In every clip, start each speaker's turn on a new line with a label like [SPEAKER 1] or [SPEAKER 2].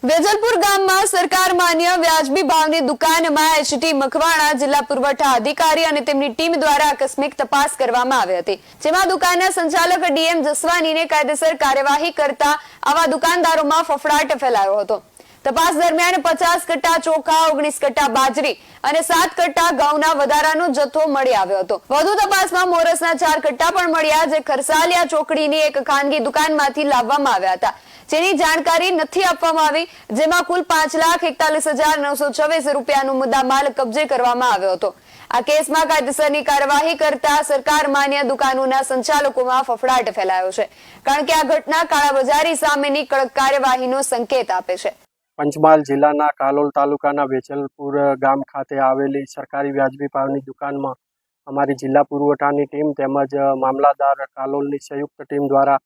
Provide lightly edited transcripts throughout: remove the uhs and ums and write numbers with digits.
[SPEAKER 1] વેજલપુર ગામમાં સરકાર માન્ય વ્યાજબી ભાવની દુકાનમાં એચટી મકવાણા જિલ્લા પુરવઠા અધિકારી અને તેમની ટીમ દ્વારા આકસ્મિક તપાસ કરવામાં આવી હતી, જેમાં દુકાનના સંચાલક ડીએમ જસવાનીને કાયદેસર કાર્યવાહી કરતા આવા દુકાનદારોમાં ફફડાટ ફેલાયો હતો। તપાસ દરમિયાન 50 કટ્ટા ચોખા, 19 કટ્ટા બાજરી અને 7 કટ્ટા ઘઉંના વધારાનો જથ્થો મળી આવ્યો હતો। વધુ તપાસમાં મોરસના 4 કટ્ટા પણ મળ્યા, જે ખરસાલિયા ચોકડીની એક ખાનગી દુકાનમાંથી લાવવામાં આવ્યા હતા, જેની જાણકારી નથી આપવામાં આવી, જેમાં કુલ 5,41,926 રૂપિયાનો મુદ્દામાલ કબજે કરવામાં આવ્યો હતો। આ કેસમાં કાયદેસરની કાર્યવાહી કરતા સરકાર માન્ય દુકાનોના સંચાલકોમાં ફફડાટ ફેલાયો છે, કારણ કે આ ઘટના કાળાબજારી સામેની કડક કાર્યવાહીનો સંકેત આપે છે।
[SPEAKER 2] પંચમહાલ જિલ્લાના કાલોલ તાલુકાના વેજલપુર ગામ ખાતે આવેલી સરકારી વ્યાજબી ભાવની દુકાનમાં અમારી જિલ્લા પુરવઠાની ટીમ તેમજ મામલાદાર કાલોલની સંયુક્ત ટીમ દ્વારા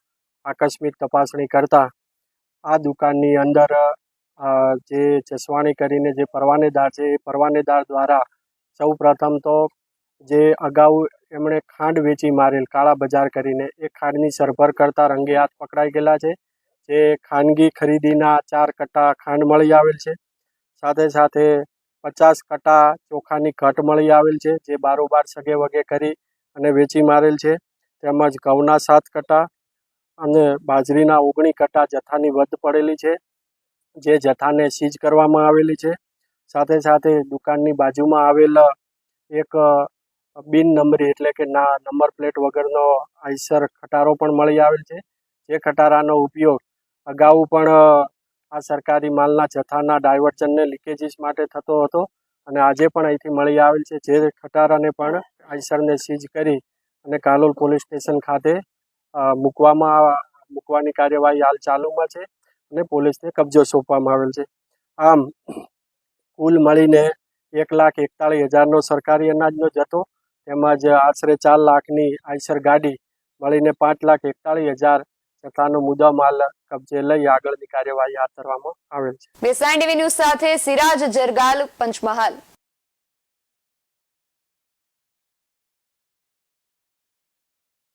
[SPEAKER 2] આકસ્મિક તપાસણી કરતા આ દુકાનની અંદર જે જસવાણી કરીને જે પરવાનેદાર છે, એ પરવાનેદાર દ્વારા સૌ પ્રથમ તો જે અગાઉ એમણે ખાંડ વેચી મારેલ કાળા બજાર કરીને એ ખાંડની સરભર કરતા રંગે હાથ પકડાઈ ગયેલા છે। જે ખાનગી ખરીદીના 4 કટ્ટા ખાંડ મળી આવેલ છે, સાથે સાથે 50 કટ્ટા ચોખાની ઘટ મળી આવેલ છે, જે બારોબાર સગે વગે કરી અને વેચી મારેલ છે। તેમજ ઘઉંના 7 કટ્ટા અને બાજરીના 19 કટ્ટા જથ્થાની વધ પડેલી છે, જે જથ્થાને સીઝ કરવામાં આવેલી છે। સાથે સાથે દુકાનની બાજુમાં આવેલ એક બિન નંબરી એટલે કે નંબર પ્લેટ વગરનો આઈસર ખટારો પણ મળી આવેલ છે, જે ખટારાનો ઉપયોગ અગાઉ પણ આ સરકારી માલના જથ્થાના ડાયવર્ઝનને લીકેજીસ માટે થતો હતો અને આજે પણ અહીંથી મળી આવેલ છે, જે ખટારાને પણ આઈસરને સીઝ કરી અને કાલોલ પોલીસ સ્ટેશન ખાતે મૂકવાની કાર્યવાહી હાલ ચાલુમાં છે અને પોલીસને કબજો સોંપવામાં આવેલ છે। આમ કુલ મળીને 1,41,000નો સરકારી અનાજનો જથ્થો તેમજ આશરે 4 લાખની આઈસર ગાડી મળીને 5,41,000 જથ્થાનો મુદ્દામાલ કબજે લઈ આગળની કાર્યવાહી હાથ ધરવામાં આવેલ છે।
[SPEAKER 1] બેસાણ ટીવી ન્યૂઝ સાથે સિરાજ જરગાલ, પંચમહાલ।